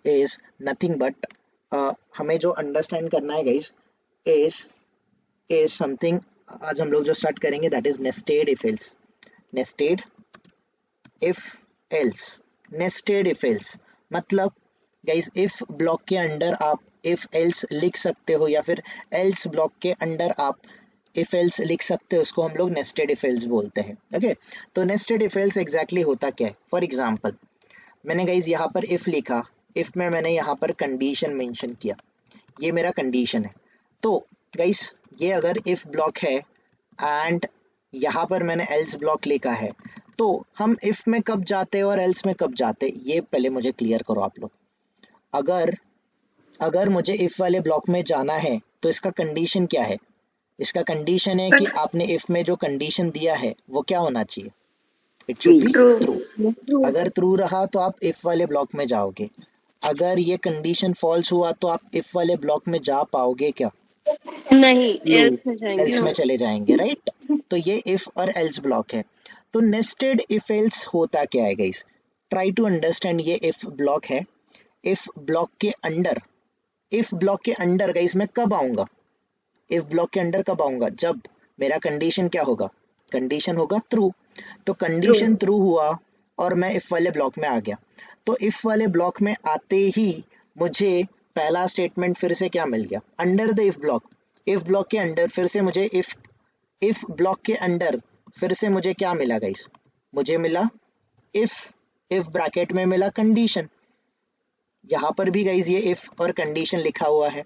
Is nothing but, हमें जो understand करना है गाइस इज समथिंग, आज हम लोग जो स्टार्ट करेंगे that is nested if else. Nested if else, nested if else मतलब गाइस इफ ब्लॉक के अंडर आप इफ एल्स लिख सकते हो, या फिर एल्स ब्लॉक के अंडर आप इफ एल्स लिख सकते हो, उसको हम लोग नेस्टेड इफ एल्स बोलते हैं। ओके, तो नेस्टेड इफ एल्स एग्जैक्टली होता क्या है? फॉर एग्जांपल मैंने गाइस यहाँ पर इफ लिखा, इफ में मैंने यहाँ पर कंडीशन मेंशन किया, ये मेरा कंडीशन है। तो गाइस ये अगर इफ ब्लॉक है एंड यहाँ पर मैंने एल्स ब्लॉक लिखा है, तो हम इफ में कब जाते हैं और एल्स में कब जाते हैं, ये पहले मुझे क्लियर करो आप लोग। अगर अगर मुझे इफ वाले ब्लॉक में जाना है तो इसका कंडीशन क्या है? इसका कंडीशन है कि आपने इफ में जो कंडीशन दिया है वो क्या होना चाहिए? It should be true. अगर ट्रू रहा तो आप इफ वाले ब्लॉक में जाओगे। अगर ये कंडीशन फॉल्स हुआ तो आप इफ वाले ब्लॉक में जा पाओगे क्या? नहीं, एल्स में एल्स जाएंगे। में चले जाएंगे, राइट? तो ये इफ और एल्स ब्लॉक है। तो नेस्टेड इफ एल्स होता क्या है गाइस? Try to understand. ये इफ ब्लॉक है, इफ ब्लॉक के अंडर, इफ ब्लॉक के अंडर गाइस मैं कब आऊंगा? इफ ब्लॉक के अंडर कब आऊंगा? जब मेरा कंडीशन क्या होगा? कंडीशन होगा ट्रू। तो कंडीशन ट्रू हुआ और मैं इफ वाले ब्लॉक में आ गया। तो इफ वाले ब्लॉक में आते ही मुझे पहला स्टेटमेंट फिर से क्या मिल गया? Under the if block, if block के अंडर फिर से मुझे इफ ब्लॉक के अंडर फिर से मुझे क्या मिला गाइस? मुझे मिला इफ ब्रैकेट में मिला कंडीशन। यहाँ पर भी गाइस ये इफ और कंडीशन लिखा हुआ है।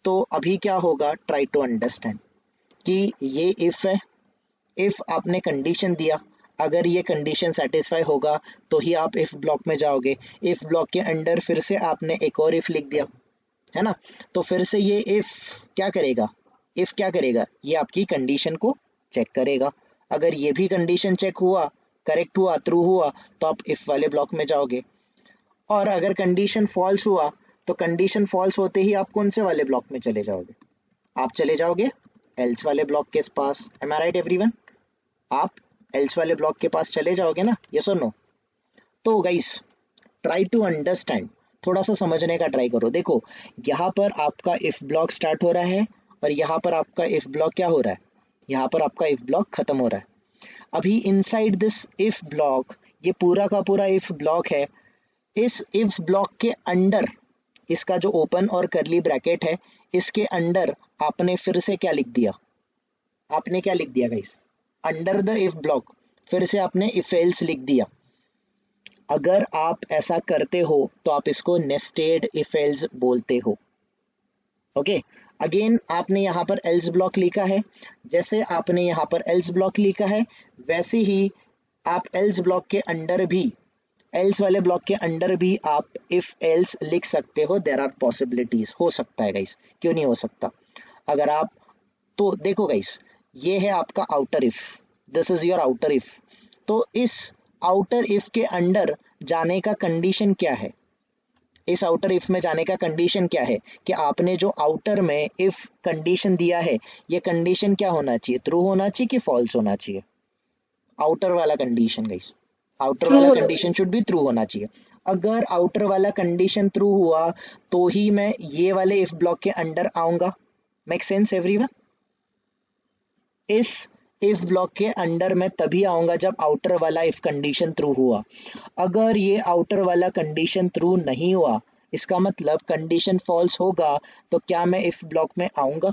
तो अभी क्या होगा? ट्राई टू अंडरस्टैंड कि ये इफ है, इफ आपने कंडीशन दिया, अगर ये कंडीशन सेटिस्फाई होगा तो ही आप इफ ब्लॉक में जाओगे। इफ ब्लॉक के अंडर फिर से आपने एक और इफ लिख दिया, है ना? तो फिर से ये इफ क्या करेगा? इफ क्या करेगा? ये आपकी कंडीशन को चेक करेगा। अगर ये भी कंडीशन चेक हुआ, करेक्ट हुआ, ट्रू हुआ, तो आप इफ वाले ब्लॉक में जाओगे। और अगर कंडीशन फॉल्स हुआ तो कंडीशन फॉल्स होते ही आप कौन से वाले ब्लॉक में चले जाओगे? आप चले जाओगे एल्स वाले ब्लॉक के पास। एम आई राइट एवरीवन? आप एल्स वाले ब्लॉक के पास चले जाओगे ना, यस और नो? तो गाइस ट्राई टू अंडरस्टैंड, थोड़ा सा समझने का ट्राई करो। देखो यहाँ पर आपका इफ ब्लॉक स्टार्ट हो रहा है और यहाँ पर आपका इफ ब्लॉक क्या हो रहा है? यहाँ पर आपका इफ ब्लॉक खत्म हो रहा है। अभी इनसाइड दिस इफ ब्लॉक, ये पूरा का पूरा इफ ब्लॉक है। इस इफ ब्लॉक के अंडर, इसका जो ओपन और करली ब्रैकेट है, इसके अंडर आपने फिर से क्या लिख दिया? आपने क्या लिख दिया guys? Under the if block फिर से आपने इफ एल्स लिख दिया। अगर आप ऐसा करते हो तो आप इसको नेस्टेड इफ एल्स बोलते हो। ओके, अगेन आपने यहाँ पर एल्स ब्लॉक लिखा है, जैसे आपने यहाँ पर एल्स ब्लॉक लिखा है वैसे ही आप एल्स ब्लॉक के अंडर भी, एल्स वाले ब्लॉक के अंडर भी आप इफ एल्स लिख सकते हो। देयर आर पॉसिबिलिटीज, हो सकता है गाइस, क्यों नहीं हो सकता? अगर आप, तो देखो गाइस ये है आपका outer if, this is your outer if. तो इस आउटर इफ के अंडर जाने का कंडीशन क्या है? इस आउटर इफ में जाने का कंडीशन क्या है? कि आपने जो आउटर में इफ कंडीशन दिया है, ये कंडीशन क्या होना चाहिए? ट्रू होना चाहिए कि फॉल्स होना चाहिए? आउटर वाला कंडीशन गाइस, आउटर वाला कंडीशन शुड बी ट्रू होना चाहिए। अगर आउटर वाला कंडीशन ट्रू हुआ तो ही मैं ये वाले इफ ब्लॉक के अंडर आऊंगा। Make sense everyone? इस इफ ब्लॉक के अंडर मैं तभी आऊंगा जब आउटर वाला इफ कंडीशन ट्रू हुआ। अगर ये आउटर वाला कंडीशन ट्रू नहीं हुआ, इसका मतलब कंडीशन फॉल्स होगा, तो क्या मैं इफ ब्लॉक में आऊंगा?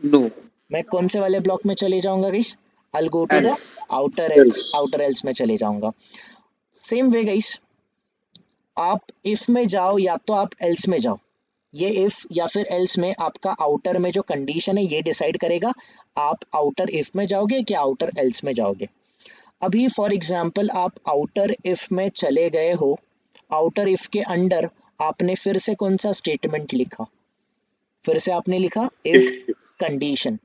नो। मैं कौन से वाले ब्लॉक में चले जाऊंगा guys? I'll go to the outer else, outer else में चले जाऊंगा। सेम वे गाइस, आप इफ में जाओ या तो आप एल्स में जाओ। ये इफ या फिर एल्स में आपका आउटर में जो कंडीशन है ये डिसाइड करेगा आप आउटर इफ में जाओगे कि आउटर एल्स में जाओगे। अभी फॉर एग्जांपल आप आउटर इफ में चले गए हो, आउटर इफ के अंडर आपने फिर से कौन सा स्टेटमेंट लिखा? फिर से आपने लिखा इफ कंडीशन।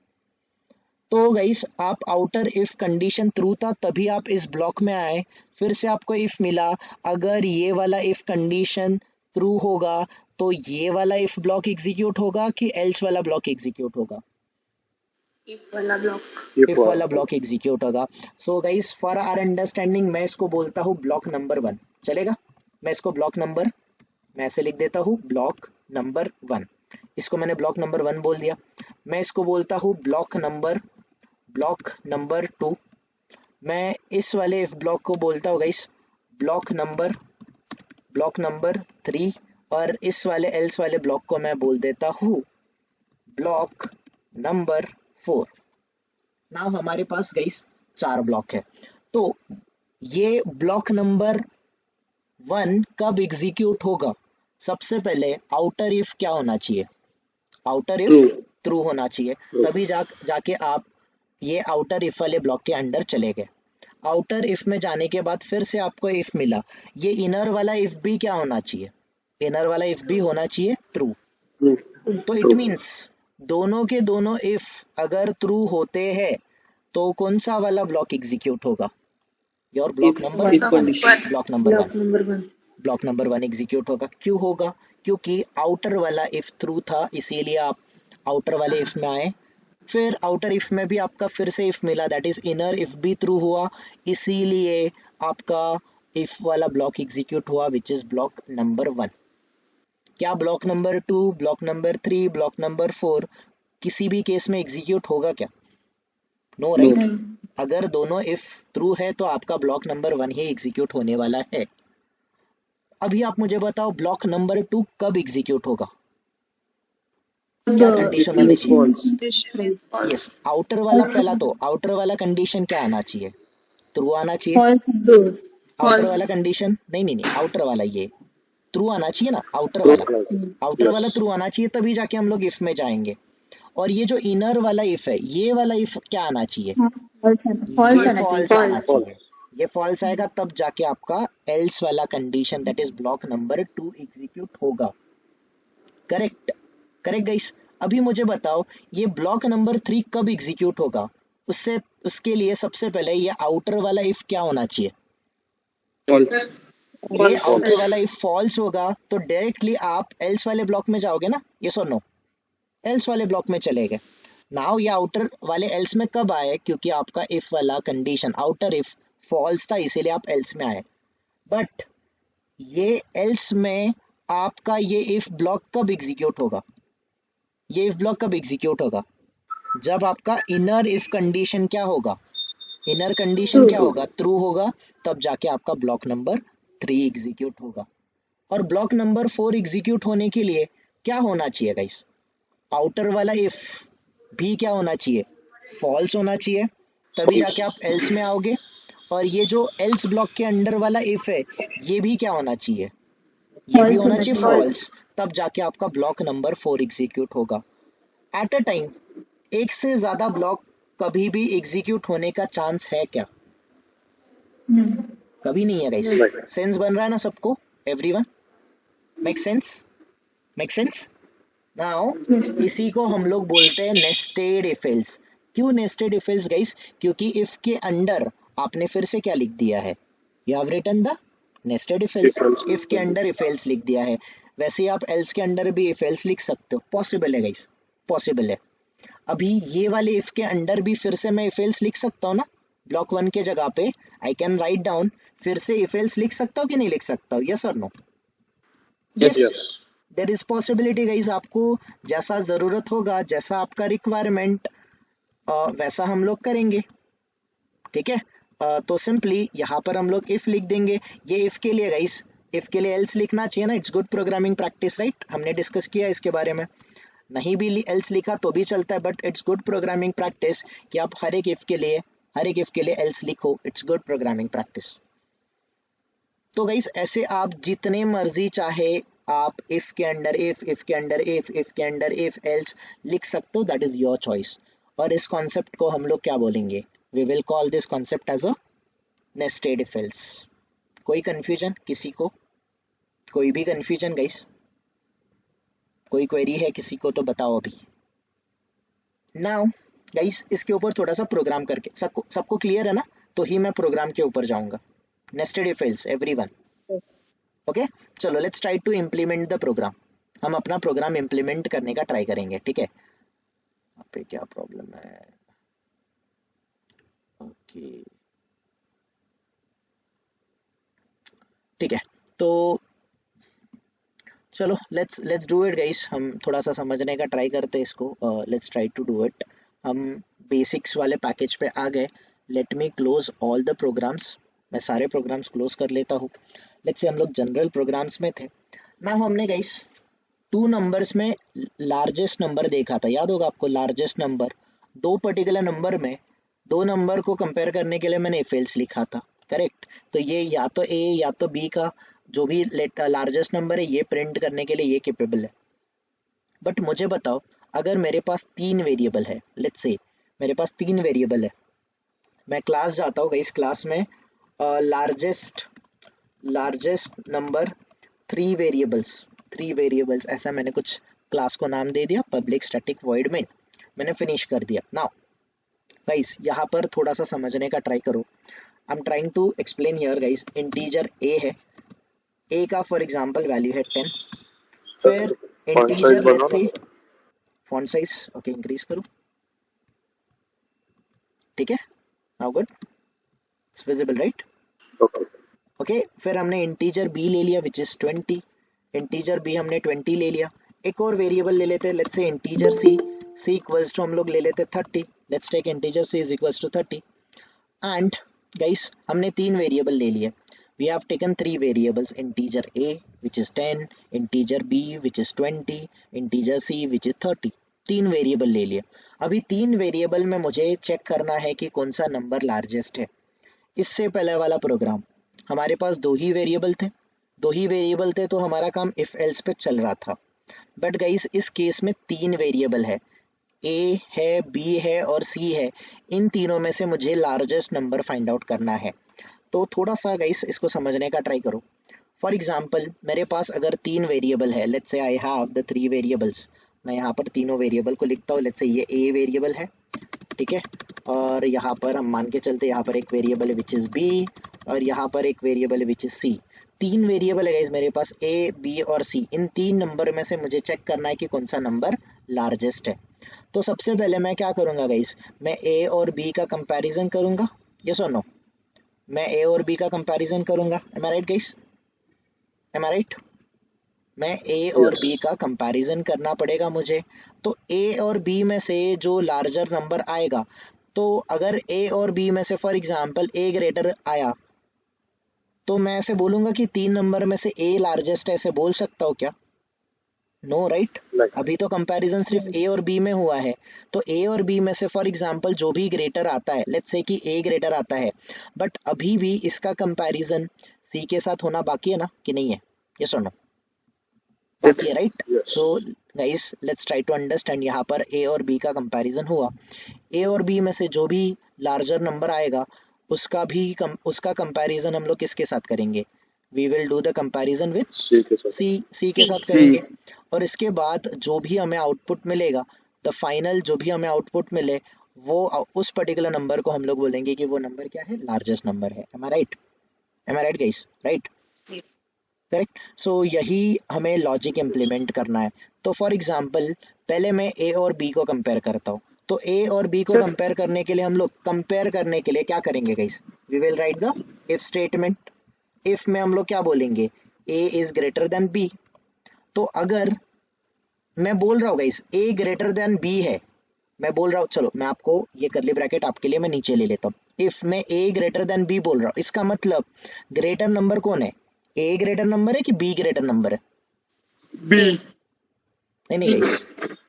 तो गाइस आप आउटर इफ कंडीशन ट्रू था तभी आप इस ब्लॉक में आए, फिर से आपको इफ मिला। अगर ये वाला इफ कंडीशन ट्रू होगा तो ये वाला इफ ब्लॉक एग्जीक्यूट होगा कि एल्स वाला ब्लॉक एग्जीक्यूट होगा? इफ वाला ब्लॉक। इफ वाला ब्लॉक एग्जीक्यूट होगा। So guys for our understanding मैं इसको बोलता हूँ ब्लॉक नंबर 1, चलेगा? मैं इसको ब्लॉक नंबर मैं ऐसे लिख देता हूँ ब्लॉक नंबर 1, इसको मैंने ब्लॉक नंबर 1 बोल दिया। मैं इसको बोलता हूँ ब्लॉक नंबर 2। मैं इस वाले इफ ब्लॉक को बोलता हूँ गाइस ब्लॉक नंबर 3, और इस वाले एल्स वाले ब्लॉक को मैं बोल देता हूँ ब्लॉक नंबर 4। नाउ हमारे पास गाइस 4 ब्लॉक है। तो ये ब्लॉक नंबर 1 कब एग्जीक्यूट होगा? सबसे पहले आउटर इफ क्या होना चाहिए? Outer if True. ट्रू होना चाहिए, तभी जाके आप ये आउटर इफ वाले ब्लॉक के अंदर चले गए। आउटर इफ में जाने के बाद फिर से आपको इफ मिला, ये इनर वाला इफ भी क्या होना चाहिए? इनर वाला इफ भी होना चाहिए ट्रू। True. तो इट True. मीन्स दोनों के दोनों इफ अगर ट्रू होते हैं तो कौन सा वाला ब्लॉक एग्जीक्यूट होगा? Your block number If condition. Block number 1। Block number 1। Block number 1 execute होगा। क्यों होगा? क्योंकि आउटर वाला इफ ट्रू था, इसीलिए आप आउटर वाले इफ में आए। फिर आउटर इफ में भी आपका फिर से इफ मिला, दैट इज इनर इफ भी ट्रू हुआ, इसीलिए आपका इफ वाला ब्लॉक एग्जीक्यूट हुआ, विच इज ब्लॉक नंबर 1। क्या block number 2, block number 3, block number 4 किसी भी केस में एग्जीक्यूट होगा क्या? No, No. राइट। अगर दोनों इफ ट्रू है तो आपका ब्लॉक नंबर 1 ही एग्जीक्यूट होने वाला है। अभी आप मुझे बताओ ब्लॉक नंबर 2 कब एग्जीक्यूट होगा? क्या कंडीशन होनी Is चाहिए? false. Condition is false. Yes, outer वाला पहला तो आउटर वाला कंडीशन क्या आना चाहिए? ट्रू आना चाहिए। फॉल्स दो। Outer false. वाला कंडीशन नहीं, आउटर वाला ये ट्रू आना चाहिए ना, आउटर वाला। True. आउटर वाला Yes. ट्रू आना चाहिए, तभी जाके हम लोग इफ में जाएंगे। और ये जो इनर वाला इफ है, ये वाला इफ क्या आना चाहिए? फॉल्स ये आना चाहिए। फॉल्स आना False. चाहिए। ये फॉल्स आएगा तब जाके आपका एल्स वाला condition, that is block number 2 execute होगा। करेक्ट? Correct guys. अभी मुझे बताओ ये ब्लॉक नंबर 3 कब एग्जीक्यूट होगा? उसके लिए सबसे पहले ये आउटर वाला इफ क्या होना चाहिए? False. ये False. आउटर वाला इफ फॉल्स होगा तो डायरेक्टली आप एल्स वाले ब्लॉक में जाओगे ना, यस और नो? एल्स वाले ब्लॉक में चले गए। नाउ ये आउटर वाले एल्स में कब आए? क्योंकि आपका इफ वाला कंडीशन आउटर इफ फॉल्स था, इसीलिए आप एल्स में आए। बट ये एल्स में आपका ये इफ ब्लॉक कब एग्जीक्यूट होगा? ये इफ ब्लॉक कब एग्जीक्यूट होगा? जब आपका इनर इफ कंडीशन क्या होगा? इनर कंडीशन क्या होगा? ट्रू होगा, तब जाके आपका ब्लॉक नंबर 3 एग्जीक्यूट होगा। और ब्लॉक नंबर 4 एग्जीक्यूट होने के लिए क्या होना चाहिए गाइस? आउटर वाला इफ भी क्या होना चाहिए? फॉल्स होना चाहिए, तभी जाके आप एल्स में आओगे। और ये जो एल्स ब्लॉक के अंडर वाला इफ है, ये भी क्या होना चाहिए? ये भी होना चाहिए फॉल्स, तब जाके आपका ब्लॉक नंबर 4 एग्जीक्यूट होगा। एट अ टाइम एक से ज्यादा ब्लॉक कभी भी एग्जीक्यूट होने का चांस है क्या? कभी नहीं है गाइस। Right. सेंस बन रहा है ना सबको? Everyone make sense? Make sense? Now इसी को हम लोग बोलते हैं नेस्टेड इफ एल्स। क्यों नेस्टेड इफ एल्स गाइस? क्योंकि इफ के अंडर आपने फिर से क्या लिख दिया है? You have written the nested if else. If के अंडर इफ एल्स लिख दिया है, वैसे ही आप एल्स के अंडर भी इफ एल्स लिख सकते हो। पॉसिबल है गाइस, पॉसिबल है। अभी ये वाले इफ के अंडर भी फिर से मैं इफ एल्स लिख सकता हूँ ना, ब्लॉक 1 के जगह पे आई कैन राइट डाउन, फिर से इफ एल्स लिख सकता हूँ कि नहीं लिख सकता हूँ? यस और no? Yes. Yes, there is possibility guys. आपको जैसा जरूरत होगा, जैसा आपका रिक्वायरमेंट, वैसा हम लोग करेंगे। ठीक है? तो सिंपली यहाँ पर हम लोग इफ लिख देंगे। ये इफ के लिए गाइस, इफ के लिए एल्स लिखना चाहिए ना, it's good programming practice, right? हमने डिस्कस किया इसके बारे में। नहीं भी एल्स लिखा तो भी चलता है, but it's good programming practice कि आप हर एक इफ के लिए एल्स लिखो। It's good programming practice. तो गाइस ऐसे आप जितने मर्जी चाहे आप इफ के अंडर इफ के अंडर इफ के अंडर इफ एल्स लिख सकते हो, दैट इज योर चॉइस। और इस कॉन्सेप्ट को हम लोग क्या बोलेंगे? We will call this concept as a nested if else. कोई कंफ्यूजन किसी को? कोई भी कंफ्यूजन गाइस? कोई क्वेरी है किसी को तो बताओ अभी। नाउ गाइस इसके ऊपर थोड़ा सा प्रोग्राम करके सबको क्लियर है ना? तो ही मैं प्रोग्राम के ऊपर जाऊंगा। Nested if else everyone, okay? चलो let's try to implement the program. हम अपना प्रोग्राम इम्प्लीमेंट करने का ट्राई करेंगे, ठीक है? यहाँ पे क्या प्रॉब्लम है? ओके, ठीक है। तो चलो लेट्स डू इट गाइस, हम थोड़ा सा समझने का ट्राई करते हैं इसको, let's try to do it. हम बेसिक्स वाले पैकेज पे आ गए। Let me close all the programs, मैं सारे प्रोग्राम्स क्लोज कर लेता हूँ। लेट्स से हम लोग जनरल प्रोग्राम्स में थे ना, हमने गाइस टू नंबर्स में लार्जेस्ट नंबर देखा था, याद होगा आपको लार्जेस्ट नंबर। दो पर्टिकुलर नंबर में दो नंबर को कंपेयर करने के लिए मैंने इफ एल्स लिखा था, करेक्ट। तो ये या तो ए या तो बी का जो भी लार्जेस्ट नंबर है ये प्रिंट करने के लिए ये कैपेबल है। बट मुझे बताओ, अगर मेरे पास तीन वेरिएबल है, लेट्स से मेरे पास तीन वेरिएबल है, मैं क्लास जाता हूँ, इस क्लास में largest largest number three variables ऐसा मैंने कुछ क्लास को नाम दे दिया, पब्लिक स्टैटिक वॉइड में मैंने फिनिश कर दिया। नाउ गाइस यहाँ पर थोड़ा सा समझने का ट्राई करो। I am trying to explain here guys, integer A है, ए का फॉर एग्जांपल वैल्यू है 10, फिर फॉन्ट साइज इंटीजर बढ़ाओ लेट्स ना। से फॉन्ट साइज ओके इंक्रीज करूँ, ठीक है, now good, it's visible right. Okay. Okay फिर हमने इंटीजर बी ले लिया विच इज 20, इंटीजर बी हमने 20 ले लिया। एक और वेरिएबल ले लेते हैं, let's say integer C equals to हम लोग ले लेते 30, let's take integer c is equals to 30। And guys हमने तीन वेरिएबल ले लिए, we have taken three variables, integer a which is 10, integer b which is 20, integer c which is 30, तीन variable ले लिए। अभी तीन वेरिएबल में मुझे चेक करना है कि कौन सा नंबर लार्जेस्ट है। इससे पहले वाला प्रोग्राम हमारे पास दो ही वेरिएबल थे तो हमारा काम इफ एल्स पे चल रहा था। बट गाइस इस केस में तीन वेरिएबल है, ए है, बी है और सी है, इन तीनों में से मुझे लार्जेस्ट नंबर फाइंड आउट करना है। तो थोड़ा सा गाइस इसको समझने का ट्राई करो। फॉर एग्जाम्पल मेरे पास अगर तीन वेरिएबल है, let's say I have the three variables, मैं यहाँ पर तीनों वेरिएबल को लिखता हूँ। लेट्स से ये ए वेरिएबल है, ठीक है, और यहाँ पर हम मान के चलते यहाँ पर एक वेरिएबल है विच इज़ बी, और यहाँ पर एक वेरिएबल है विच इज़ सी। तीन वेरिएबल है गाइस मेरे पास ए बी और सी, इन तीन नंबर में से मुझे चेक करना है कि कौन सा नंबर लार्जेस्ट है। तो सबसे पहले मैं क्या करूँगा गाइस, मैं ए और बी का कंपैरिजन करूँगा, यस और नो, मैं ए और बी का कंपैरिजन करूँगा, एम आई राइट गाइस, एम आई राइट, मैं ए और यस। बी का कंपैरिजन करना पड़ेगा मुझे। तो ए और बी में से जो लार्जर नंबर आएगा, तो अगर ए और बी में से फॉर एग्जांपल ए ग्रेटर आया तो मैं ऐसे बोलूंगा कि तीन नंबर में से ए लार्जेस्ट है, ऐसे बोल सकता हूँ क्या? नो राइट, नहीं। अभी तो कंपैरिजन सिर्फ ए और बी में हुआ है। तो ए और बी में से फॉर एग्जांपल जो भी ग्रेटर आता है, लेट्स से कि ए ग्रेटर आता है, बट अभी भी इसका कंपैरिजन सी के साथ होना बाकी है ना, कि नहीं है, यस और नो, बाकी है right. Yes. So guys let's try to understand, यहाँ पर ए और बी का कंपैरिजन हुआ, ए और बी में से जो भी लार्जर नंबर आएगा उसका कंपैरिजन हम लोग किसके साथ करेंगे, we will do the comparison with c के साथ। सी के C. साथ सी। करेंगे। और इसके बाद जो भी हमें आउटपुट मिलेगा, द फाइनल जो भी हमें आउटपुट मिले, वो उस पर्टिकुलर नंबर को हम लोग बोलेंगे कि वो नंबर क्या है, लार्जेस्ट नंबर है। एम आई राइट, एम आई राइट गाइस, राइट, करेक्ट। सो यही हमें लॉजिक इम्प्लीमेंट करना है। तो फॉर एग्जांपल पहले मैं ए और बी को कंपेयर करता हूँ, तो ए और बी को कंपेयर करने के लिए हम लोग कंपेयर करने के लिए क्या करेंगे guys, we will write the if statement. If में हम लोग क्या बोलेंगे, a is greater than b. तो अगर मैं बोल रहा हूँ guys a greater than b है, मैं बोल रहा हूँ, चलो मैं आपको ये करली ब्रैकेट आपके लिए मैं नीचे ले लेता हूँ, इफ मैं ए ग्रेटर देन बी बोल रहा हूँ, इसका मतलब ग्रेटर नंबर कौन है, ए ग्रेटर नंबर है कि बी ग्रेटर नंबर है? बी। नहीं नहीं गाइस,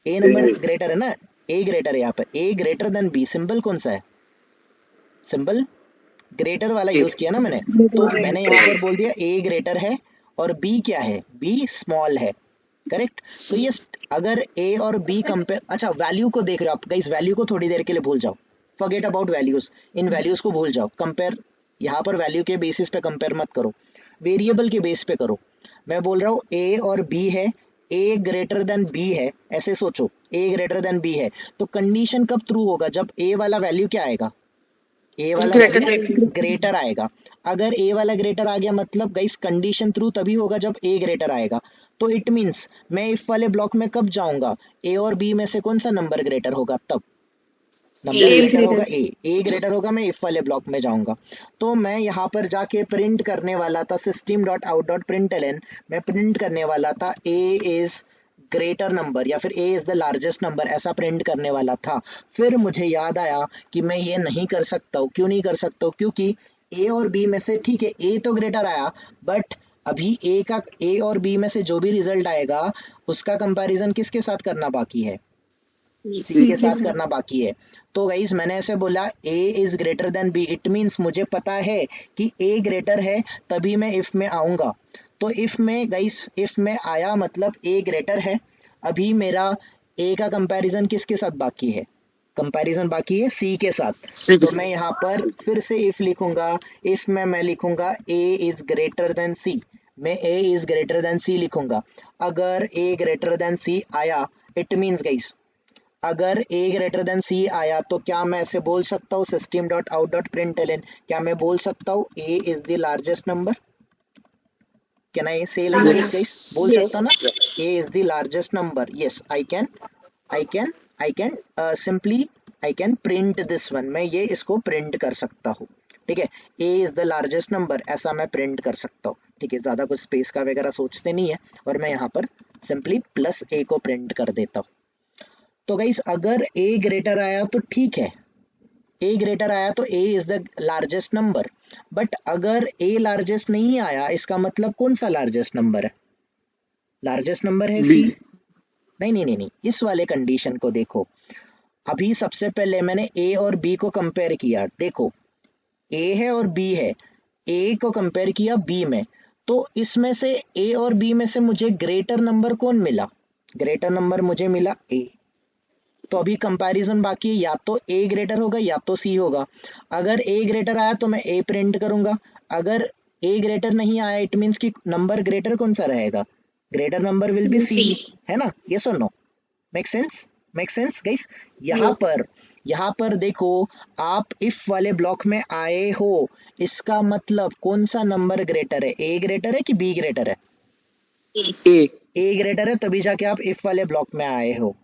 ए नंबर ग्रेटर है ना, ए ग्रेटर है यहाँ पर, ए ग्रेटर देन बी, सिंबल कौन सा है, सिंबल ग्रेटर वाला यूज किया ना मैंने। तो मैंने यहाँ पर बोल दिया ए ग्रेटर है और बी क्या है, बी स्मॉल है, करेक्ट। तो ये अगर ए और बी कंपेयर, अच्छा वैल्यू को देख रहे हो आप गाइस, वैल्यू को थोड़ी देर के लिए भूल जाओ, forget about values, in values को भूल जाओ, कंपेयर यहाँ पर वैल्यू के बेसिस पे कंपेयर मत करो, वेरिएबल के बेस पे करो। मैं बोल रहा हूँ ए और बी है, ए ग्रेटर देन बी है, ऐसे सोचो, ए ग्रेटर देन बी है, तो कंडीशन कब ट्रू होगा, जब ए वाला वैल्यू क्या आएगा, ए वाला वैल्यू ग्रेटर आएगा। अगर ए वाला ग्रेटर आ गया मतलब गाइस कंडीशन ट्रू तभी होगा जब ए ग्रेटर आएगा। तो इट मींस मैं इफ वाले ब्लॉक में कब जाऊंगा, ए और बी में से कौन सा नंबर ग्रेटर होगा तब, नंबर A ग्रेटर होगा greater. ए ग्रेटर होगा, मैं इफ वाले ब्लॉक में जाऊंगा। तो मैं यहाँ पर जाके प्रिंट करने वाला था system dot out dot println, मैं प्रिंट करने वाला था ए इज ग्रेटर नंबर या फिर ए इज द लार्जेस्ट नंबर, ऐसा प्रिंट करने वाला था। फिर मुझे याद आया कि मैं ये नहीं कर सकता हूँ। क्यों नहीं कर सकता हूँ? क्योंकि ए और बी में से, ठीक है ए तो ग्रेटर आया, बट अभी ए और बी में से जो भी रिजल्ट आएगा उसका कंपैरिजन किसके साथ करना बाकी है? सी C के के साथ साथ. करना बाकी है। तो गाइस मैंने ऐसे बोला A is greater than B, it means मुझे पता है कि ए ग्रेटर है, तभी मैं इफ में आऊंगा। तो इफ में गाइस, इफ में आया मतलब ए ग्रेटर है। अभी मेरा ए का कंपैरिजन किसके साथ बाकी है? कंपैरिजन बाकी है सी के साथ। सी के तो मैं साथ। यहाँ पर फिर से इफ लिखूंगा। इफ में मैं लिखूंगा ए इज ग्रेटर देन सी, मैं ए इज ग्रेटर देन सी लिखूंगा। अगर ए ग्रेटर देन सी आया, इट मींस गाइस अगर a ग्रेटर देन c आया तो क्या मैं ऐसे बोल सकता हूँ system dot out dot println, क्या मैं बोल सकता हूँ a is the largest number? Can I say like this yes. Guys? बोल सकता Yes. ना? a is the largest number, yes I can simply I can print this one, मैं ये इसको प्रिंट कर सकता हूँ। ठीक है, a is the largest number, ऐसा मैं प्रिंट कर सकता हूँ। ठीक है, ज्यादा कुछ स्पेस का वगैरह सोचते नहीं है, और मैं यहाँ पर सिंपली प्लस a को प्रिंट कर देता हूँ। तो गाइस अगर a ग्रेटर आया तो ठीक है, a ग्रेटर आया तो a is the largest number. But अगर a लार्जेस्ट नहीं आया, इसका मतलब कौन सा लार्जेस्ट नंबर है? लार्जेस्ट नंबर है बी। c। नहीं नहीं नहीं नहीं, इस वाले कंडीशन को देखो। अभी सबसे पहले मैंने a और b को कंपेयर किया, देखो a है और b है, a को कंपेयर किया b में, तो इसमें से a और b में से मुझे ग्रेटर नंबर कौन मिला? ग्रेटर नंबर मुझे मिला a। तो अभी कंपैरिजन बाकी है, या तो ए ग्रेटर होगा या तो सी होगा। अगर ए ग्रेटर आया तो मैं ए प्रिंट करूंगा, अगर ए ग्रेटर नहीं आया इट मींस कि नंबर ग्रेटर कौन सा रहेगा? Greater number will be c, है ना? यस और no? Make sense? Make sense guys? यहाँ Yes. पर यहाँ पर देखो, आप इफ वाले ब्लॉक में आए हो, इसका मतलब कौन सा नंबर ग्रेटर है? ए ग्रेटर है कि बी ग्रेटर है? ए। ए ग्रेटर है, तभी जाके आप इफ वाले ब्लॉक में आए हो।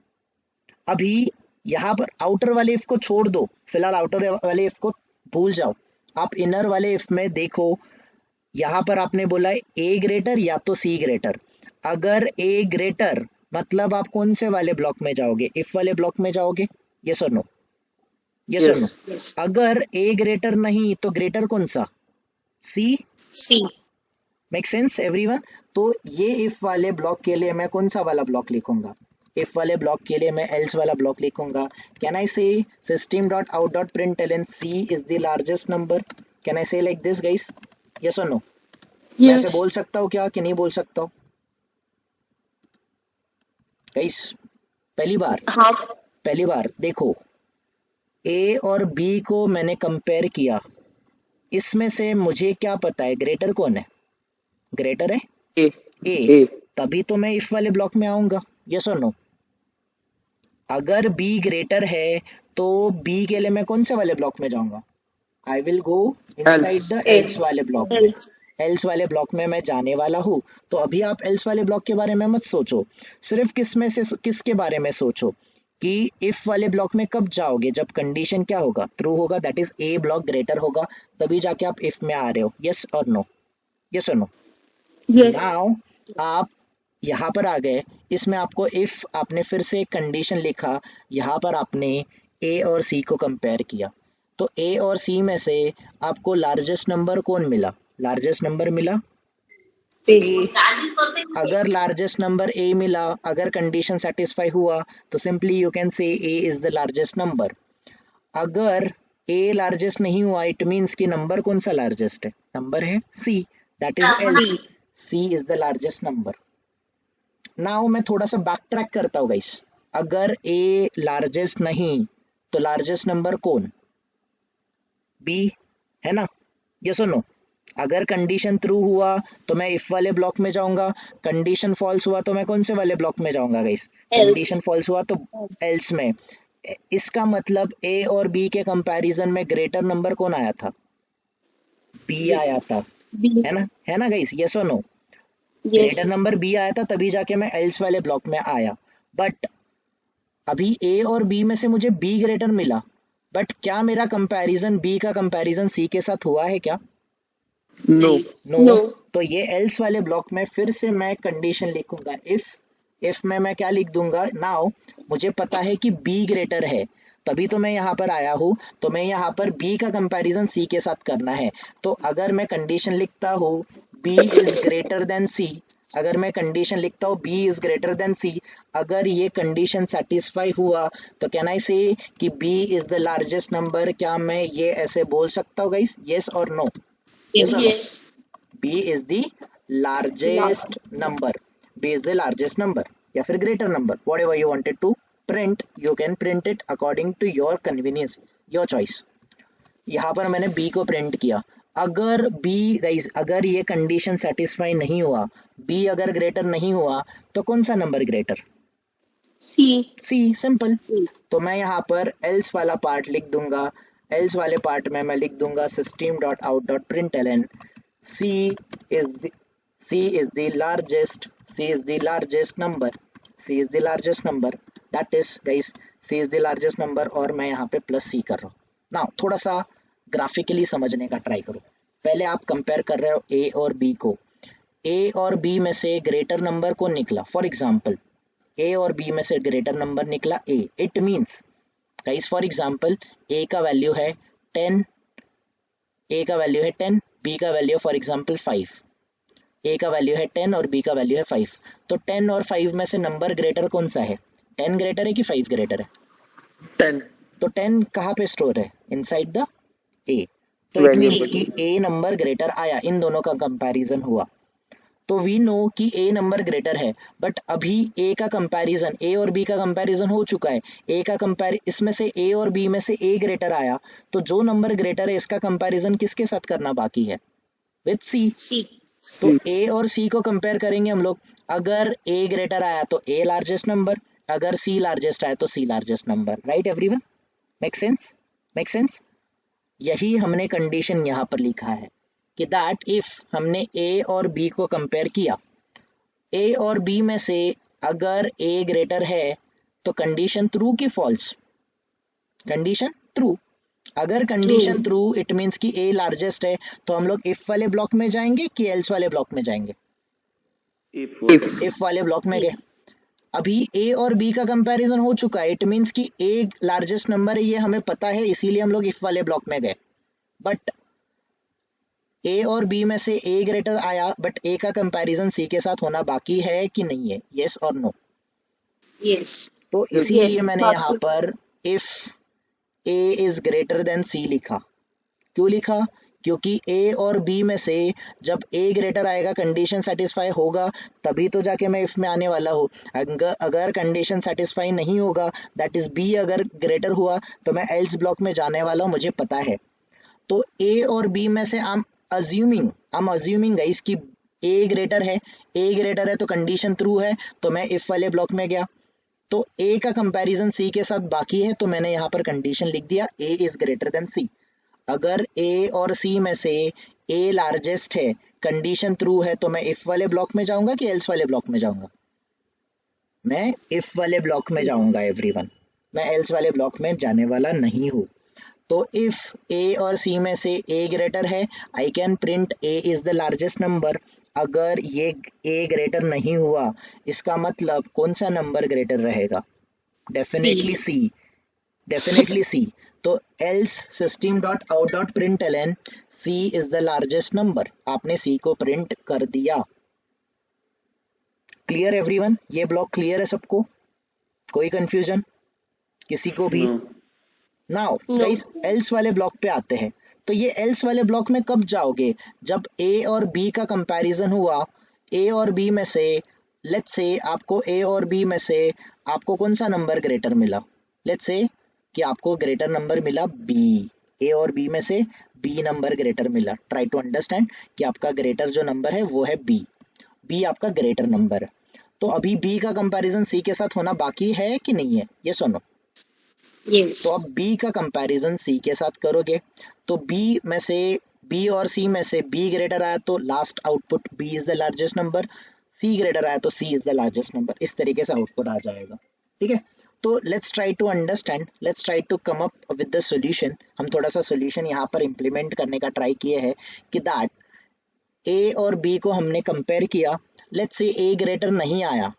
अभी यहाँ पर आउटर वाले इफ को छोड़ दो, फिलहाल आउटर वाले इफ को भूल जाओ। आप इनर वाले इफ में देखो, यहाँ पर आपने बोला है ए ग्रेटर या तो सी ग्रेटर। अगर ए ग्रेटर मतलब आप कौन से वाले ब्लॉक में जाओगे? इफ वाले ब्लॉक में जाओगे, यस और नो? यस और नो? यस। अगर ए ग्रेटर नहीं तो ग्रेटर कौन सा? सी। C. Make sense everyone? तो ये इफ वाले ब्लॉक के लिए मैं कौन सा वाला ब्लॉक लिखूंगा? इफ वाले ब्लॉक के लिए मैं एल्स वाला ब्लॉक लिखूंगा। Can I say system dot out dot println c is the largest number? Can I say like this guys? Yes और नो? मैं ऐसे Yes. बोल सकता हूँ क्या कि नहीं बोल सकता हूँ गाइस? हाँ. पहली बार देखो, ए और बी को मैंने कंपेयर किया, इसमें से मुझे क्या पता है ग्रेटर कौन है? ग्रेटर है ए। ए, ए। तभी तो मैं इफ वाले ब्लॉक में आऊंगा। यस और नो? अगर b ग्रेटर है तो b के लिए मैं कौन से वाले ब्लॉक में जाऊंगा? I will go inside the L's वाले ब्लॉक में। Else. एल्स वाले ब्लॉक में मैं जाने वाला हूँ। तो अभी आप एल्स वाले ब्लॉक के बारे में मत सोचो, सिर्फ किसके बारे में सोचो कि इफ वाले ब्लॉक में कब जाओगे, जब कंडीशन क्या होगा? ट्रू होगा, that is a block greater होगा, तभी जाके आप इफ में आ रहे हो। यस और नो? यस और नो? Yes. नाउ आप यहाँ पर आ गए, इसमें आपको इफ आपने फिर से एक कंडीशन लिखा, यहाँ पर आपने ए और सी को कंपेयर किया, तो ए और सी में से आपको लार्जेस्ट नंबर कौन मिला? लार्जेस्ट नंबर मिला A. ए। अगर लार्जेस्ट नंबर ए मिला, अगर कंडीशन सेटिस्फाई हुआ, तो simply you can say A is the largest number. अगर ए लार्जेस्ट नहीं हुआ, इट मींस कि नंबर कौन सा लार्जेस्ट है? नंबर है C, that is else C. C is the largest number. Now मैं थोड़ा सा बैक ट्रैक करता हूँ गाइस, अगर ए लार्जेस्ट नहीं तो लार्जेस्ट नंबर कौन? बी, है ना? यस और नो? अगर कंडीशन ट्रू हुआ तो मैं इफ वाले ब्लॉक में जाऊंगा, कंडीशन फॉल्स हुआ तो मैं कौन से वाले ब्लॉक में जाऊंगा गाइस? कंडीशन फॉल्स हुआ तो एल्स में। इसका मतलब ए और बी के कंपैरिजन में ग्रेटर नंबर कौन आया था? बी आया था, B. है ना गाइस? यस और no? Yes. Greater number b आया था, तभी जाके मैं एल्स वाले ब्लॉक में आया। बट अभी ए और बी में से मुझे बी ग्रेटर मिला, बट क्या मेरा कंपैरिजन बी का कंपैरिजन सी के साथ हुआ है क्या? No no. नो। तो ये एल्स वाले ब्लॉक में फिर से मैं कंडीशन लिखूंगा, इफ में मैं क्या लिख दूंगा, नाउ मुझे पता है कि बी ग्रेटर है, तभी तो मैं यहाँ पर आया हूँ, तो मैं यहाँ पर बी का कंपैरिजन सी के साथ करना है। तो अगर मैं कंडीशन लिखता हूँ बी इज ग्रेटर देन सी, अगर मैं कंडीशन लिखता हूँ बी इज ग्रेटर देन सी, अगर ये कंडीशन सेटिस्फाई हुआ तो कैन आई से कि b is the largest number? क्या मैं ये ऐसे बोल सकता हूँ गाइस? यस और नो? यस और no? Yes. B is the largest number. B is the largest number या फिर greater number. Whatever you wanted to print, you can print it according to your convenience, your choice. यहाँ पर मैंने B को print किया। अगर B guys, अगर ये कंडीशन सेटिस्फाई नहीं हुआ, B अगर ग्रेटर नहीं हुआ, तो कौन सा number greater? C. C, simple. C. तो मैं यहाँ पर else वाला पार्ट लिख दूंगा, else वाले पार्ट में मैं लिख दूंगा system.out.println C is the C is the largest, C is the largest number, C is the largest number, that is guys C is the largest number, और मैं यहाँ पे प्लस C कर रहा हूँ। ना थोड़ा सा ग्राफिकली समझने का ट्राई करो। पहले आप कंपेयर कर रहे हो A और B को, A और B में से ग्रेटर नंबर कौन निकला? फॉर एग्जाम्पल A और B में से ग्रेटर नंबर निकला A, it means guys for example A का वैल्यू है 10, A का वैल्यू है 10, B का वैल्यू फॉर एग्जाम्पल 5, A का वैल्यू है 10 और B का वैल्यू है 5, तो 10 और 5 में से नंबर ग्रेटर कौन सा है? 10 ग्रेटर है कि 5 ग्रेटर है? 10 तो 10 कहाँ पे स्टोर है? इनसाइड द A, तो इट मीन्स कि A नंबर ग्रेटर आया, इन दोनों का कंपैरिजन हुआ, तो वी नो कि A नंबर ग्रेटर है। बट अभी A का कंपैरिजन, A और B का कंपैरिजन हो चुका है, A का कंपेयर, इसमें से A और B में से A ग्रेटर आया, तो जो नंबर ग्रेटर है इसका कंपैरिजन किसके साथ करना बाकी है? With C। सी। तो A और C को कंपेयर करेंगे हम लोग, अगर A ग्रेटर आया तो A लार्जेस्ट नंबर, अगर C लार्जेस्ट आया तो C largest number, right everyone? Make sense? Make sense? यही हमने कंडीशन यहाँ पर लिखा है कि दैट इफ हमने A और B को कंपेयर किया, A और B में से अगर A ग्रेटर है तो कंडीशन ट्रू की फॉल्स? Condition true. अगर कंडीशन ट्रू इट मीन्स कि A लार्जेस्ट है, तो हम लोग इफ वाले ब्लॉक में जाएंगे कि एल्स वाले ब्लॉक में जाएंगे? इफ वाले ब्लॉक में गए। अभी A और B का कंपैरिजन हो चुका है, इट मीन्स कि A लार्जेस्ट नंबर है, ये हमें पता है, इसीलिए हम लोग इफ वाले ब्लॉक में गए। बट A और B में से A ग्रेटर आया, बट A का कंपैरिजन C के साथ होना बाकी है कि नहीं है? यस और नो? यस। तो इसीलिए मैंने यहाँ पर if A is greater then C लिखा। क्यों लिखा? क्योंकि A और B में से जब A ग्रेटर आएगा, कंडीशन सेटिस्फाई होगा, तभी तो जाके मैं इफ में आने वाला हूँ। अगर कंडीशन सेटिस्फाई नहीं होगा, दैट इज B अगर ग्रेटर हुआ, तो मैं एल्स ब्लॉक में जाने वाला हूँ, मुझे पता है। तो A और B में से आई एम अज्यूमिंग गाइस कि A ग्रेटर है, A ग्रेटर है तो कंडीशन ट्रू है, तो मैं इफ वाले ब्लॉक में गया। तो A का कंपैरिजन C के साथ बाकी है, तो मैंने यहाँ पर कंडीशन लिख दिया A is greater then C। अगर A और C में से A लार्जेस्ट है, कंडीशन ट्रू है, तो मैं इफ वाले ब्लॉक में जाऊंगा कि एल्स वाले ब्लॉक में जाऊंगा? मैं इफ वाले ब्लॉक में जाऊंगा एवरीवन, मैं एल्स वाले ब्लॉक में जाने वाला नहीं हूँ। तो इफ A और C में से A ग्रेटर है, आई can print A is the largest number. अगर ये A ग्रेटर नहीं हुआ, इसका मतलब कौन सा नंबर ग्रेटर रहेगा? Definitely C, definitely C। तो else system.out.println C is the largest number, आपने C को प्रिंट कर दिया। Clear everyone? ये ब्लॉक क्लियर है सबको? कोई कंफ्यूजन किसी को भी? नाउ गाइस एल्स वाले ब्लॉक पे आते हैं। तो ये एल्स वाले ब्लॉक में कब जाओगे? जब A और B का कंपैरिजन हुआ, A और B में से लेट्स से आपको A और B में से आपको कौन सा नंबर ग्रेटर मिला? लेट्स से कि आपको ग्रेटर नंबर मिला B, A और B में से B नंबर ग्रेटर मिला। ट्राई टू अंडरस्टैंड कि आपका ग्रेटर जो नंबर है वो है B आपका ग्रेटर नंबर है। तो अभी B का कंपैरिजन C के साथ होना बाकी है कि नहीं है? ये सुनो। यस। तो अब B का कंपैरिजन C के साथ करोगे, तो B में से B और C में से B ग्रेटर आया तो last output B is the largest number, C greater आया तो C is the largest number, इस तरीके से आउटपुट आ जाएगा। ठीक है, तो let's try to understand, let's try to come up with the solution. हम थोड़ा सा सॉल्यूशन यहाँ पर इम्प्लीमेंट करने का ट्राई किए हैं कि दैट ए और बी को हमने कंपेयर किया। लेट्स से ए ग्रेटर नहीं आया,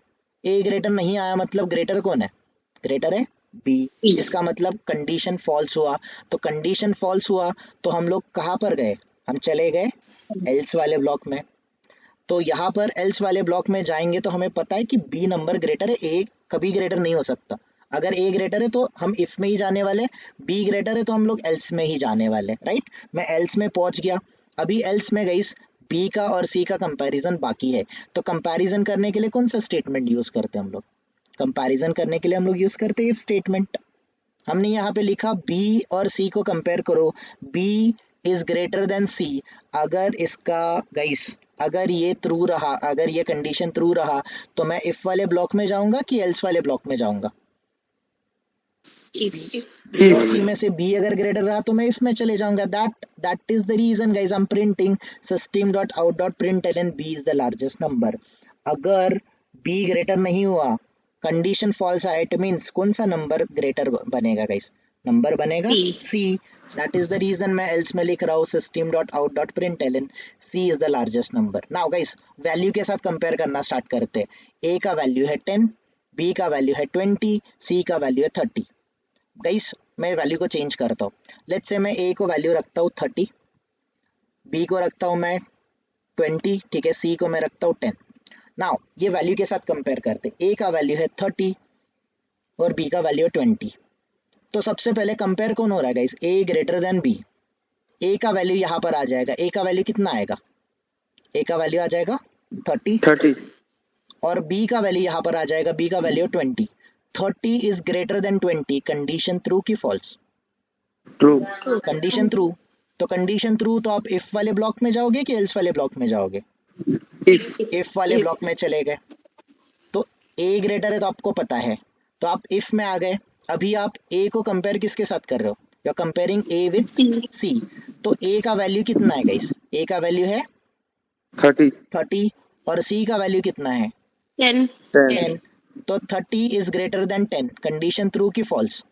ए ग्रेटर नहीं आया मतलब ग्रेटर कौन है? ग्रेटर है बी। B. इसका मतलब कंडीशन फॉल्स हुआ। तो कंडीशन फॉल्स हुआ तो हम लोग कहाँ पर गए? हम चले गए एल्स वाले ब्लॉक में। तो यहाँ पर एल्स वाले ब्लॉक में जाएंगे तो हमें पता है कि बी नंबर ग्रेटर है, ए कभी ग्रेटर नहीं हो सकता। अगर ए ग्रेटर है तो हम इफ में ही जाने वाले, बी ग्रेटर है तो हम लोग एल्स में ही जाने वाले, राइट। मैं एल्स में पहुंच गया। अभी एल्स में गई, बी का और सी का कंपैरिजन बाकी है। तो कंपैरिजन करने के लिए कौन सा स्टेटमेंट यूज करते हैं हम लोग? कंपैरिजन करने के लिए हम लोग यूज करते हैं इफ स्टेटमेंट। हमने यहाँ पे लिखा बी और सी को कंपेयर करो, बी इज ग्रेटर देन सी। अगर इसका गाइस, अगर ये ट्रू रहा, अगर ये कंडीशन ट्रू रहा तो मैं इफ वाले ब्लॉक में जाऊंगा कि एल्स वाले ब्लॉक में जाऊंगा? If. बी और सी में से बी अगर ग्रेटर रहा तो मैं इफ में चले जाऊंगा। That is the reason guys I am printing system.out.println b is the largest number. अगर बी ग्रेटर नहीं हुआ, कंडीशन फॉल्स आया, इट मींस कौन सा नंबर ग्रेटर बनेगा गाइस? नंबर बनेगा C. C. That is the reason मैं एल्स में लिख रहा हूँ system.out.println c is the largest number. Now guys value के साथ कंपेयर करना स्टार्ट करते हैं। ए का वैल्यू है 10, बी का वैल्यू है 20, सी का वैल्यू है 30। गाइस मैं वैल्यू को चेंज करता हूँ। लेट्स से मैं ए को वैल्यू रखता हूँ 30, बी को रखता हूँ मैं 20, ठीक है, सी को मैं रखता हूँ 10। नाउ ये वैल्यू के साथ कंपेयर करते, ए का वैल्यू है 30 और बी का वैल्यू है 20। तो सबसे पहले कंपेयर कौन हो रहा है guys? A greater than B. ए का वैल्यू यहाँ पर आ जाएगा, ए का वैल्यू कितना आएगा? ए का वैल्यू आ जाएगा 30 30 और बी का वैल्यू यहाँ पर आ जाएगा, बी का value 20। 30 is greater then 20, condition true की फॉल्स? True condition true. तो कंडीशन ट्रू तो आप इफ वाले ब्लॉक में जाओगे कि एल्स वाले ब्लॉक में जाओगे? इफ इफ वाले ब्लॉक में चले गए। तो ए ग्रेटर है तो आपको पता है, तो आप इफ में आ गए। अभी आप ए को कंपेयर किसके साथ कर रहे हो? You are comparing a with C. C. तो ए का वैल्यू कितना है गाइस? ए का वैल्यू है 30 और सी का वैल्यू कितना है? 10. 10। तो 30 is greater then 10, condition true की फॉल्स?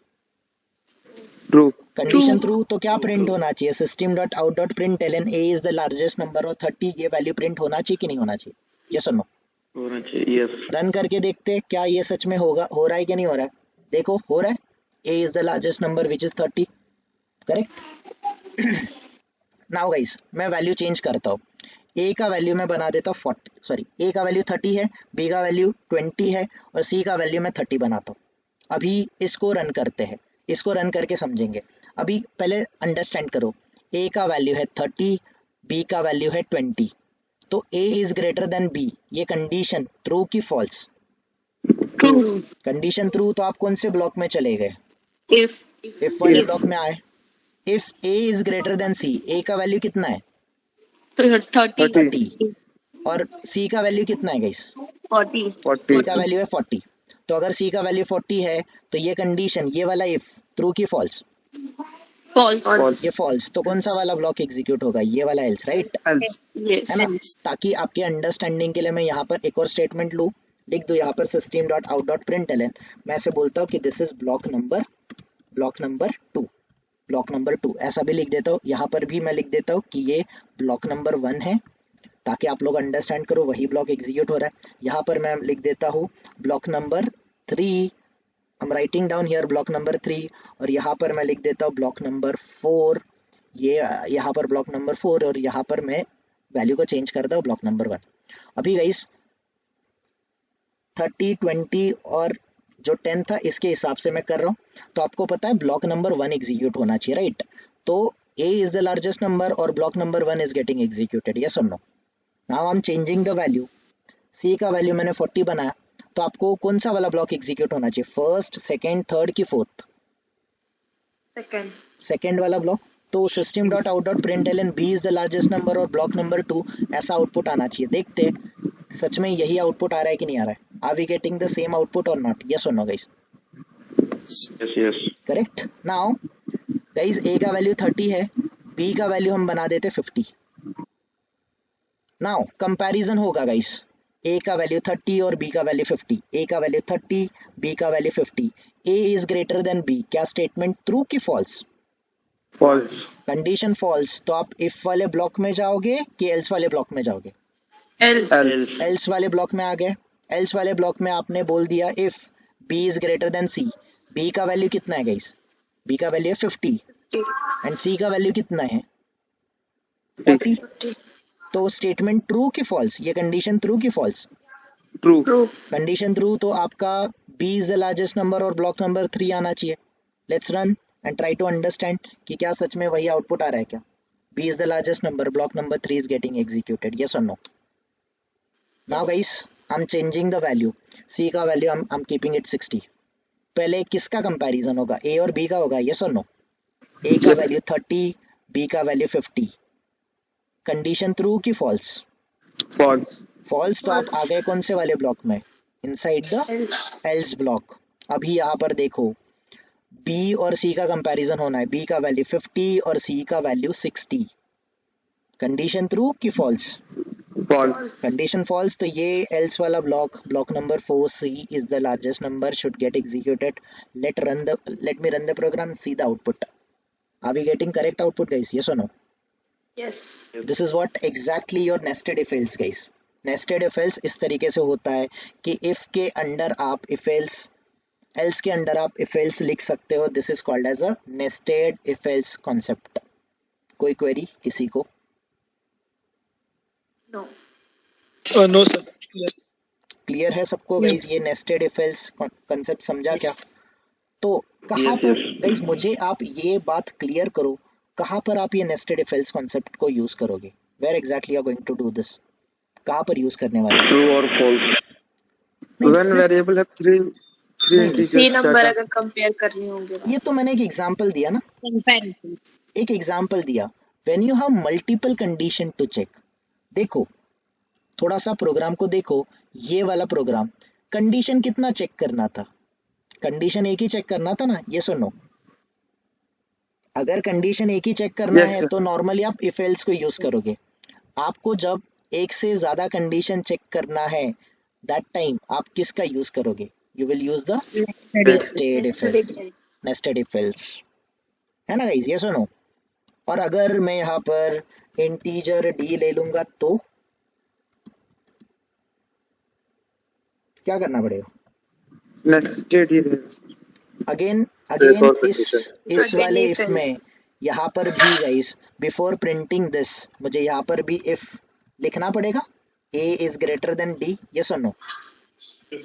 True condition true. तो क्या प्रिंट होना चाहिए? system.out.println a is the largest number और 30, ये वैल्यू प्रिंट होना चाहिए कि नहीं होना चाहिए? यस और नो? होना चाहिए। यस रन करके देखते हैं क्या ये सच में होगा, हो रहा है कि नहीं हो रहा है। देखो हो रहा है, a is the largest number which is 30, correct. Now guys मैं वैल्यू चेंज करता हूँ। a का वैल्यू मैं बना देता हूँ 40, सॉरी a का वैल्यू 30 है, b का वैल्यू 20 है और c का वैल्यू मैं 30 बनाता हूँ। अभी इसको रन करते हैं, इसको रन करके समझेंगे। अभी पहले अंडरस्टैंड करो, a का वैल्यू है 30, b का वैल्यू है 20। तो a is greater then b, ये कंडीशन ट्रू की फॉल्स? True. Condition true. तो आप कौन से ब्लॉक में चले गए? If. इफ वाले ब्लॉक में आए। If a is greater then c, a का वैल्यू कितना है? 30. 30 और c का वैल्यू कितना है गाइस? 40. c का वैल्यू है 40। तो अगर c का वैल्यू 40 है तो ये कंडीशन, ये वाला इफ ट्रू की फॉल्स? False. ये फॉल्स। तो कौन सा वाला ब्लॉक एग्जीक्यूट होगा? ये वाला एल्स, राइट, Yes. है ना। ताकि आपके अंडरस्टैंडिंग के लिए मैं यहाँ पर एक और स्टेटमेंट लूँ, लिख दो यहाँ पर system.out.println। मैं ऐसे बोलता हूँ कि this is block number 2, block number 2 ऐसा भी लिख देता हूँ। यहाँ पर भी मैं लिख देता हूँ कि ये ब्लॉक नंबर 1 है, ताकि आप लोग अंडरस्टैंड करो वही ब्लॉक एग्जीक्यूट हो रहा है। यहाँ पर मैं लिख देता हूँ block number 3, I am writing down here block number 3 और यहाँ पर मैं लिख देता हूँ ब्लॉक नंबर 4। ये यहाँ पर ब्लॉक नंबर 4 और यहाँ पर मैं वैल्यू को चेंज करता हूँ ब्लॉक नंबर 1। अभी गाइस 30, 20 और जो 10 था इसके हिसाब से मैं कर रहा हूँ। तो आपको पता है ब्लॉक नंबर 1 एग्जीक्यूट होना चाहिए, राइट। तो a is the largest number और block number 1 is getting executed, yes और no? Now I am changing the value. c का वैल्यू मैंने 40 बनाया, तो आपको कौन सा वाला ब्लॉक एग्जीक्यूट होना चाहिए? फर्स्ट, सेकंड, थर्ड की फोर्थ? सेकंड वाला ब्लॉक। तो system.out.println b is the largest number और ब्लॉक नंबर 2 ऐसा आउटपुट आना चाहिए। देखते हैं सच में यही आउटपुट आ रहा है कि नहीं आ रहा है। Are we getting the same output और नॉट? यस और no guys? Yes correct. Now guys a का वैल्यू 30 है, b का वैल्यू हम बना देते 50। नाउ कंपैरिजन होगा गाइस, ए का वैल्यू 30 और बी का वैल्यू 50, ए का वैल्यू 30, बी का value 50, a is greater than b, क्या स्टेटमेंट ट्रू की फॉल्स? फॉल्स। कंडीशन फॉल्स, तो आप इफ वाले ब्लॉक में जाओगे कि एल्स वाले ब्लॉक में जाओगे? Else. एल्स। एल्स वाले ब्लॉक में आ गए। एल्स वाले ब्लॉक में आपने बोल दिया if b is greater than c, b का वैल्यू कितना है गाइस? बी का वैल्यू है 50 एंड सी का वैल्यू कितना है? 40। तो स्टेटमेंट ट्रू की फॉल्स? ये कंडीशन ट्रू की false? True. True. Condition true, तो आपका b is the largest number और ब्लॉक नंबर 3 आना चाहिए। Let's run and try to understand कि क्या सच में वही आउटपुट आ रहा है क्या? B is the largest number, block number 3 is getting executed, yes और no? Now guys I am changing the value, C का value I am keeping it 60। पहले किसका कंपैरिजन होगा? ए और बी का होगा, यस और नो? ए का Yes. वैल्यू 30, बी का वैल्यू 50। कंडीशन ट्रू की फॉल्स? फॉल्स। फॉल्स, तो आप False. आ गए कौन से वाले ब्लॉक में? Inside the Else. Else block. अभी यहाँ पर देखो बी और सी का कंपैरिजन होना है, बी का वैल्यू 50 और सी का वैल्यू 60। कंडीशन ट्रू की फॉल्स? फॉल्स। कंडीशन फॉल्स, तो ये एल्स वाला block, block number 4 C is the largest number, should get executed. Let me run the program, see the output. Are we getting correct output guys, yes और no? Yes. This is what exactly your nested if else guys. Nested if else इस तरीके से होता है कि if के under आप if else के अंडर आप इफ एल्स लिख सकते हो। This is called as a nested if else concept. कोई क्वेरी किसी को? No. No sir. क्लियर है सबको गाइस? ये नेस्टेड इफ एल्स कॉन्सेप्ट समझा क्या? तो कहाँ Yes, पर yes. गाइस, मुझे आप ये बात क्लियर करो, कहाँ पर आप ये नेस्टेड इफ एल्स कॉन्सेप्ट को यूज करोगे? Where exactly are going to do this? कहाँ पर यूज करने वाले हो? ट्रू और फॉल्स। नहीं, When सिर्फ variable have three नहीं, थ्री integers नंबर data. अगर कंपेयर करने होंगे ये तो मैंने एक एग्जांपल दिया ना, कंपैरिजन। एक एग्जांपल दिया। When you have multiple condition to check, देखो थोड़ा सा प्रोग्राम को देखो, ये वाला प्रोग्राम कंडीशन कितना चेक करना था? कंडीशन एक ही चेक करना था ना, ये सुनो। अगर कंडीशन एक ही चेक करना Yes, है sir. तो नॉर्मली आप इफ एल्स को यूज करोगे। आपको जब एक से ज्यादा कंडीशन चेक करना है, दैट टाइम आप किसका यूज करोगे? You will use the nested if else. Nested if else, है ना गाइस, ये सुनो। और अगर मैं यहाँ पर इंटीजर डी ले लूंगा तो क्या करना पड़ेगा? Nested ही है। अगेन एक और इस Again वाले if इफ में else. यहाँ पर भी गाइस, बिफोर प्रिंटिंग दिस मुझे यहाँ पर भी इफ लिखना पड़ेगा। A is greater than D, yes और नो?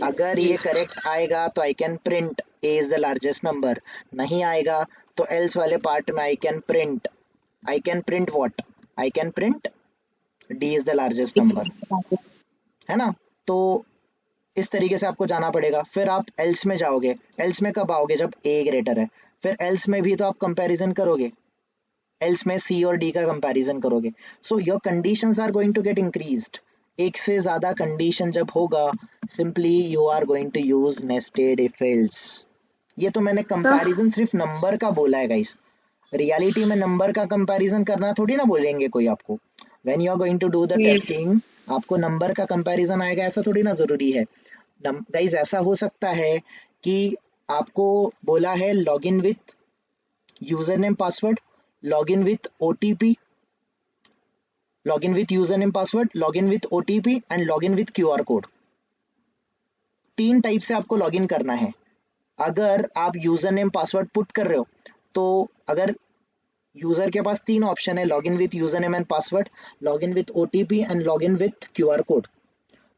अगर ये करेक्ट आएगा तो I can print A is the largest number, नहीं आएगा तो एल्स वाले पार्ट में I can print what? I can print D is the largest number, है ना? तो इस तरीके से आपको जाना पड़ेगा। फिर आप एल्स में जाओगे। एल्स में कब आओगे? जब ए ग्रेटर है। फिर एल्स में भी तो आप कंपैरिजन करोगे, एल्स में सी और डी का कंपैरिजन करोगे। So your conditions are going to get increased. एक से ज्यादा कंडीशन जब होगा, simply you are going to use nested if else. ये तो मैंने कंपैरिजन सिर्फ नंबर का बोला है गाइस, रियलिटी में नंबर का कंपैरिजन करना थोड़ी ना बोलेंगे कोई आपको। When you are going to do the testing, आपको नंबर का कंपैरिजन आएगा ऐसा थोड़ी ना जरूरी है। गाइस ऐसा हो सकता है कि आपको बोला है login with user name password, login with OTP, login with user name password, login with OTP and login with QR code. 3 type से आपको लॉगिन करना है। अगर आप यूजर नेम पासवर्ड पुट कर रहे हो तो अगर यूजर के पास 3 ऑप्शन है, login with user name and password, login with OTP and login with QR code.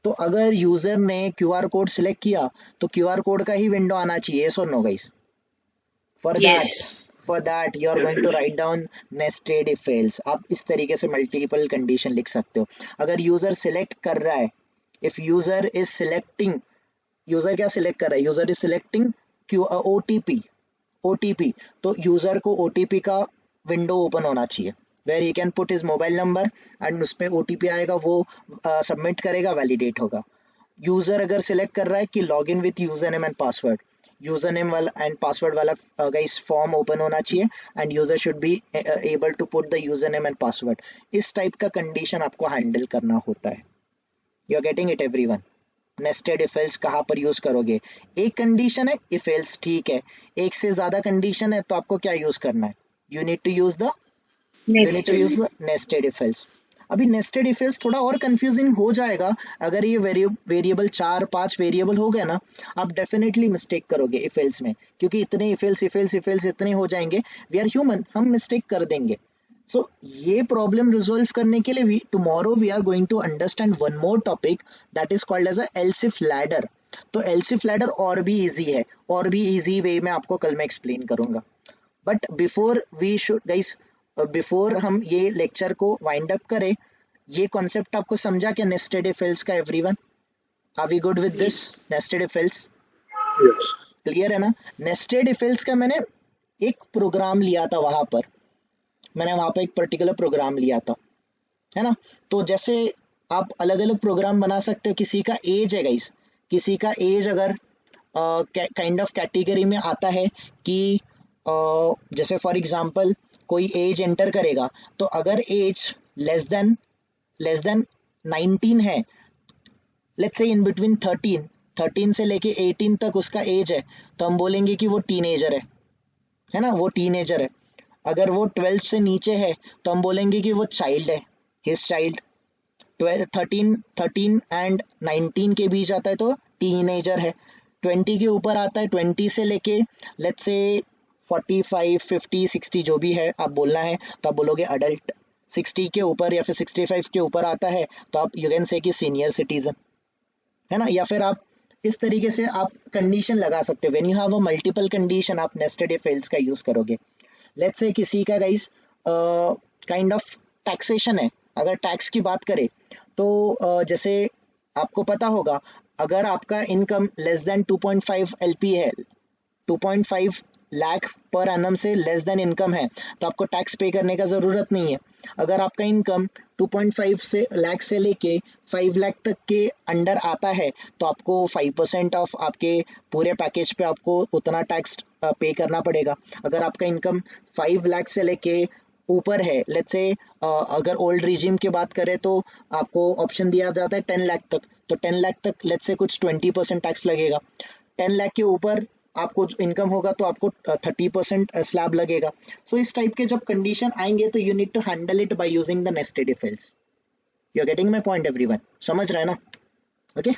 तो अगर यूजर ने क्यूआर कोड सिलेक्ट किया तो क्यूआर कोड का ही विंडो आना चाहिए, so no guys? For that you are going to write down nested if else. आप इस तरीके से मल्टीपल कंडीशन लिख सकते हो। अगर यूजर सिलेक्ट कर रहा है, if user is selecting, user क्या सिलेक्ट कर रहा है? यूजर इज सिलेक्टिंग ओटीपी, तो यूजर को ओटीपी का विंडो ओपन होना चाहिए, where he can put his mobile number and उस पर ओटीपी आएगा, वो सबमिट करेगा, वैलिडेट होगा। यूजर अगर सिलेक्ट कर रहा है कि log in with user name and password, user name वाला एंड पासवर्ड वाला गाइस फॉर्म ओपन होना चाहिए and user should be able to put the user name and password. इस टाइप का कंडीशन आपको हैंडल करना होता है। You are getting it everyone? Nested if else कहाँ पर यूज करोगे? एक कंडीशन है इफ एल्स, ठीक है, एक से ज्यादा कंडीशन है तो आपको क्या यूज करना है? You need to use the nested if else. अभी नेस्टेड इफ एल्स थोड़ा और कंफ्यूजिंग हो जाएगा अगर ये वेरिएबल 4-5 वेरिएबल हो गए ना, आप डेफिनेटली मिस्टेक करोगे इफ एल्स में, क्योंकि इतने इफ एल्स इतने हो जाएंगे, वी आर ह्यूमन, हम मिस्टेक कर देंगे। सो ये प्रॉब्लम रिजोल्व करने के लिए tomorrow we are going to understand one more topic that is called as a else if ladder. तो एल्स इफ लैडर और भी इजी है, और भी इजी वे में आपको कल मैं एक्सप्लेन करूंगा। But before we should guys, before हम ये लेक्चर को वाइंड अप करें, ये कॉन्सेप्ट आपको समझा क्या नेस्टेड इफ एल्स का everyone? Are we good with this nested if else? Yes. Clear है ना? नेस्टेड इफ एल्स का मैंने एक प्रोग्राम लिया था, वहां पर मैंने वहां पर एक पर्टिकुलर प्रोग्राम लिया था, है ना? तो जैसे आप अलग अलग प्रोग्राम बना सकते हो। किसी का एज है गाइस, किसी का एज अगर काइंड ऑफ कैटेगरी में आता है कि जैसे फॉर एग्जांपल कोई एज एंटर करेगा, तो अगर एज लेस देन 19 है, लेट्स से इन बिटवीन 13 से लेके 18 तक उसका एज है, तो हम बोलेंगे कि वो टीनेजर है ना, वो टीनेजर है। अगर वो 12 से नीचे है तो हम बोलेंगे कि वो चाइल्ड है, हिज चाइल्ड। 13 एंड 19 के बीच आता है तो टीनेजर है। 20 के ऊपर आता है, 20 से लेके लेट्स से 45, 50, 60 जो भी है आप बोलना है तो आप बोलोगे अडल्ट। 60 के ऊपर या फिर 65 के ऊपर आता है तो आप यू कैन से कि सीनियर सिटीजन, है ना? या फिर आप इस तरीके से आप कंडीशन लगा सकते हो। When you have a multiple condition, आप नेस्टेड इफ एल्स का यूज करोगे। लेट्स से किसी का गाइस काइंड ऑफ टैक्सेशन है, अगर टैक्स की बात करें तो जैसे आपको पता होगा, अगर आपका इनकम लेस देन 2.5 एलपी है, 2.5 लाख पर एनम से लेस देन इनकम है, तो आपको टैक्स पे करने का ज़रूरत नहीं है। अगर आपका इनकम 2.5 से लाख से लेके 5 लाख तक के अंडर आता है तो आपको 5% ऑफ आपके पूरे पैकेज पे आपको उतना टैक्स पे करना पड़ेगा। अगर आपका इनकम 5 लाख से लेके ऊपर है, लेट्स से अगर ओल्ड रिजीम की बात करें तो आपको ऑप्शन दिया जाता है 10 लाख तक, तो 10 लाख तक लेट्स से कुछ 20% टैक्स लगेगा। 10 लाख के ऊपर आपको इनकम होगा तो आपको 30% स्लैब लगेगा। सो इस टाइप के जब कंडीशन आएंगे तो you need to handle it by using the nested if else. You are getting my point everyone? समझ रहे हैं ना? ओके